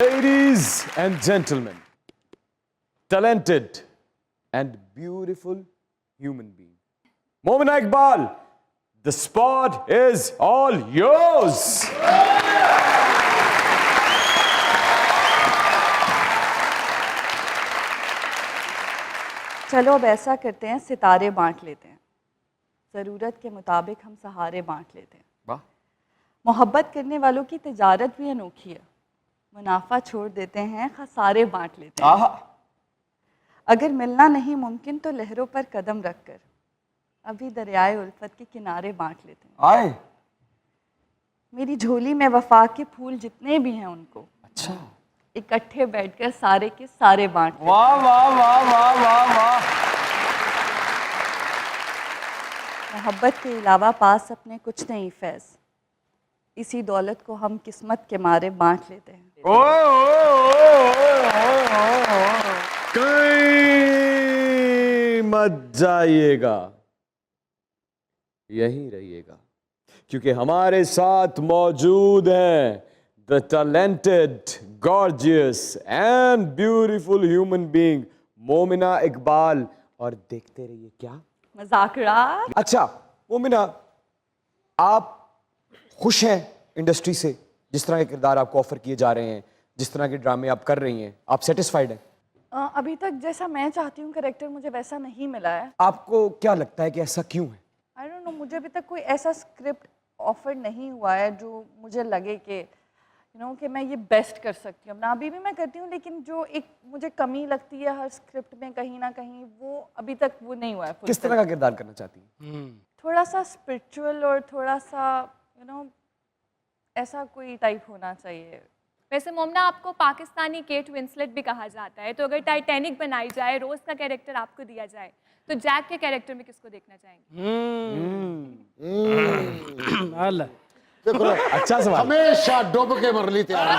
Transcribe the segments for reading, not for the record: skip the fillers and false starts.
Ladies and gentlemen, talented and beautiful human being, Momina Iqbal, the spot is all yours. चलो अब ऐसा करते हैं, सितारे बांट लेते हैं। ज़रूरत के मुताबिक हम सहारे बांट लेते हैं। वाह, मोहब्बत करने वालों की तिजारत भी अनोखी है। मुनाफा छोड़ देते हैं, खसारे बांट लेते हैं। आहा, अगर मिलना नहीं मुमकिन तो लहरों पर कदम रखकर अभी दरियाए उल्फत के किनारे बांट लेते हैं। आए, मेरी झोली में वफा के फूल जितने भी हैं उनको अच्छा, इकट्ठे बैठकर सारे के सारे बांट लेते हैं। वाह वाह वाह वाह वाह वाह। मोहब्बत के अलावा पास अपने कुछ नहीं फैज़, इसी दौलत को हम किस्मत के मारे बांट लेते हैं। ओए ओए ओए, कहीं मत जाइएगा, यहीं रहिएगा, क्योंकि हमारे साथ मौजूद हैं the talented, gorgeous and beautiful human being Momina Iqbal. और देखते रहिए क्या मज़ाकरात। अच्छा मोमिना, आप खुश हैं इंडस्ट्री से, जिस तरह के किरदार आपको ऑफर किए जा रहे हैं, जिस तरह के ड्रामे आप कर रही हैं, आप सेटिस्फाइड हैं? अभी तक जैसा मैं चाहती हूँ कैरेक्टर मुझे वैसा नहीं मिला है। आपको क्या लगता है कि ऐसा क्यों है? आई डोंट नो, मुझे अभी तक कोई ऐसा स्क्रिप्ट ऑफर नहीं हुआ है जो मुझे लगे कि कि मैं ये बेस्ट कर सकती हूँ अपना। अभी भी मैं करती हूँ, लेकिन जो एक मुझे कमी लगती है हर स्क्रिप्ट में कहीं ना कहीं, वो अभी तक वो नहीं हुआ है। किस तरह का किरदार करना चाहती हैं? थोड़ा सा स्पिरिचुअल और थोड़ा सा ऐसा कोई टाइप होना चाहिए। वैसे मोमना, आपको पाकिस्तानी केट विंसलेट भी कहा जाता है, तो अगर टाइटैनिक बनाई जाए, रोज का कैरेक्टर आपको दिया जाए, तो जैक के कैरेक्टर में किसको देखना चाहेंगे? देखो, अच्छा सवाल। हमेशा डूब के मरली तैयार है।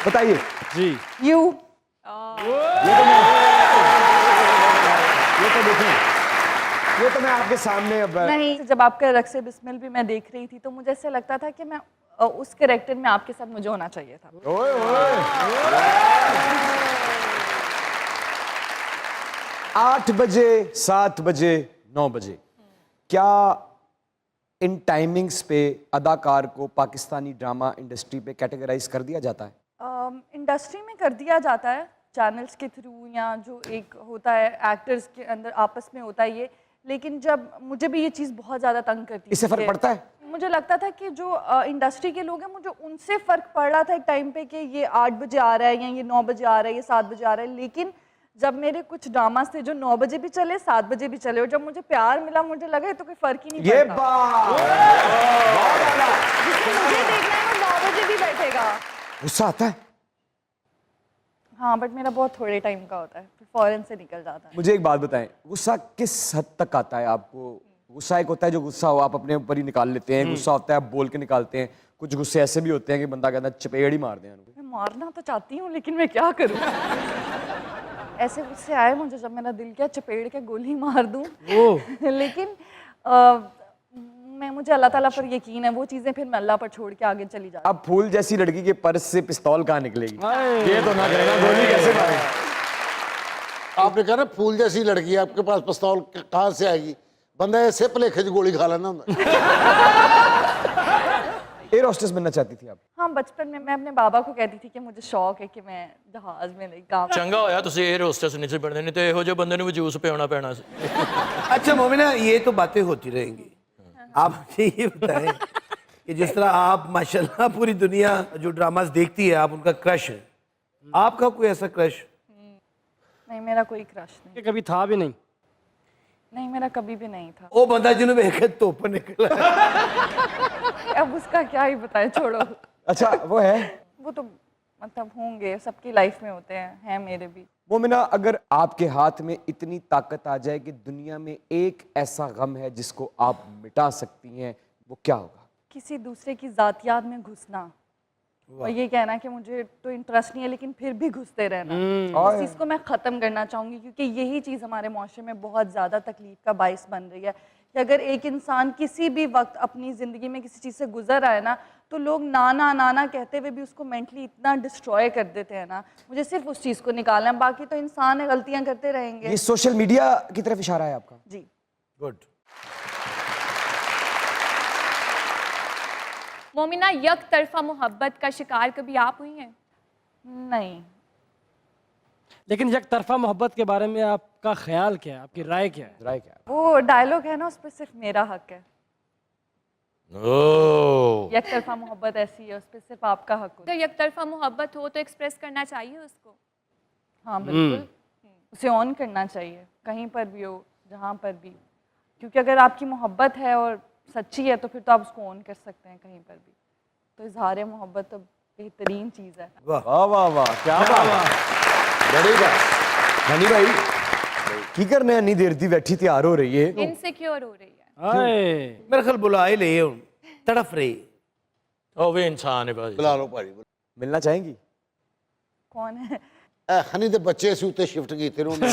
बताइए जी। यू ये तो मैं आपके सामने अब नहीं, जब आपका रक्से बिस्मिल भी मैं देख रही थी तो मुझे ऐसा लगता था कि मैं उस कैरेक्टर में आपके साथ मुझे होना चाहिए था। ओए ओए 8 बजे, 7 बजे, 9 बजे, क्या इन टाइमिंग्स पे अदाकार को पाकिस्तानी ड्रामा इंडस्ट्री पे कैटेगराइज कर दिया जाता है? इंडस्ट्री में कर दिया जाता है, चैनल्स के थ्रू, या जो एक होता है एक्टर्स के अंदर आपस में होता है ये। लेकिन जब मुझे भी ये चीज़ बहुत ज़्यादा तंग करती है। इससे फर्क पड़ता है? मुझे लगता था कि जो इंडस्ट्री के लोग हैं, मुझे उनसे फ़र्क पड़ रहा था एक टाइम पे कि ये 8 बजे आ रहा है, या ये 9 बजे आ रहा है, ये 7 बजे आ रहा है। लेकिन जब मेरे कुछ ड्रामास थे जो 9 बजे भी चले, 7 बजे भी चले, और जब मुझे प्यार मिला, मुझे लगा तो कोई फ़र्क ही नहीं ये पड़ता। बात जिसको मुझे देखना है वो 9 बजे भी बैठेगा। गुस्सा आता है? हाँ, बट मेरा बहुत थोड़े टाइम का होता है, फिर फौरन से निकल जाता है। मुझे एक बात बताएं, गुस्सा किस हद तक आता है आपको? गुस्सा एक होता है जो गुस्सा हो आप अपने ऊपर ही निकाल लेते हैं, गुस्सा होता है आप बोल के निकालते हैं, कुछ गुस्से ऐसे भी होते हैं कि बंदा कहता है चपेड़ ही मार दें। मैं मारना तो चाहती हूँ, लेकिन मैं क्या करूँ? ऐसे गुस्से आए मुझे जब मेरा दिल किया चपेड़ के गोली मार दूँ। लेकिन मुझे अल्लाह ताला पर यकीन है, वो चीज़ें फिर मैं अल्लाह पर छोड़ के आगे चली जाती। अब फूल जैसी लड़की के पर्स से पिस्तौल कहाँ निकलेगी? ये तो ना करेगा, गोली कैसे मारेगा? आपने कहा ना फूल जैसी लड़की है, आपके पास पिस्तौल कहाँ से आएगी? बंदा ऐसे भलेखे च गोली खा लेना होता। एयर होस्टेस बनना चाहती थी आप? हाँ, बचपन में मैं अपने बाबा को कहती थी कि मुझे शौक है कि मैं जहाज में नहीं काम। चंगा होया तुसी एयर होस्टेस नहीं से बनने, नहीं तो ਇਹੋ ਜਿਹੇ ਬੰਦੇ ਨੂੰ ਵੀ ਜੂਸ ਪਿਆਉਣਾ ਪੈਣਾ ਸੀ। अच्छा मोमिना, ये तो बातें होती रहेंगी। आप मुझे ये बताएं कि जिस तरह आप माशाल्लाह पूरी दुनिया जो ड्रामास देखती है, आप उनका क्रश है, आपका कोई ऐसा क्रश? नहीं, मेरा कोई क्रश नहीं। कभी था भी नहीं। नहीं, मेरा कभी भी नहीं था। वो बंदा जिन्होंने एक तो ऊपर निकला। अब उसका क्या ही बताए, छोड़ो। अच्छा, वो है? वो तो मतलब होंगे, सबकी लाइफ में होते हैं मेरे भी। मोमिना, अगर आपके हाथ में इतनी ताकत आ जाए कि दुनिया में एक ऐसा गम है जिसको आप मिटा सकती हैं, वो क्या होगा? किसी दूसरे की जातियात में घुसना और ये कहना कि मुझे तो इंटरेस्ट नहीं है, लेकिन फिर भी घुसते रहना, इस चीज़ को मैं ख़त्म करना चाहूँगी, क्योंकि यही चीज़ हमारे माशरे में बहुत ज़्यादा तकलीफ का बाइस बन रही है कि अगर एक इंसान किसी भी वक्त अपनी ज़िंदगी में किसी चीज़ से गुजर रहा है ना, तो लोग नाना नाना कहते हुए भी उसको मेंटली इतना डिस्ट्रॉय कर देते हैं ना। मुझे सिर्फ उस चीज़ को निकालना है, बाकी तो इंसान है, गलतियाँ करते रहेंगे। ये सोशल मीडिया की तरफ इशारा है आपका? जी। गुड। मोमिना, यक तरफा मोहब्बत का शिकार कभी आप हुई हैं? नहीं। लेकिन एक तरफा मोहब्बत के बारे में आपका ख्याल क्या है, आपकी राय क्या है? राय क्या है? वो डायलॉग है ना, उस पर सिर्फ मेरा हक है। ओह एक तरफा मोहब्बत ऐसी है, उस पर सिर्फ आपका हक होता अगर यक तरफा मोहब्बत हो तो एक्सप्रेस करना चाहिए उसको। है। हाँ बिल्कुल, उसे ऑन करना चाहिए, कहीं पर भी हो, जहाँ पर भी। क्योंकि अगर आपकी मोहब्बत है और सच्ची है तो फिर तो आप उसको ऑन कर सकते हैं कहीं पर भी। तो इजहार मोहब्बत तो बेहतरीन चीज़ है। वाह वाह वाह, क्या बात है, बड़ी बात। धनी भाई की करने इन्नी देर दी बैठी तैयार हो रही है? इनसिक्योर हो रही है। आए, मेरे ख्याल बुलाए ले हूं, तड़फ रही। ਉਹ ਵੀ ਇਨਸਾਨ ਹੈ ਭਾਜੀ बुला लो भाजी मिलना चाहेंगी? कौन है? हनी दे बच्चे से उत्ते शिफ्ट किए थे उन्होंने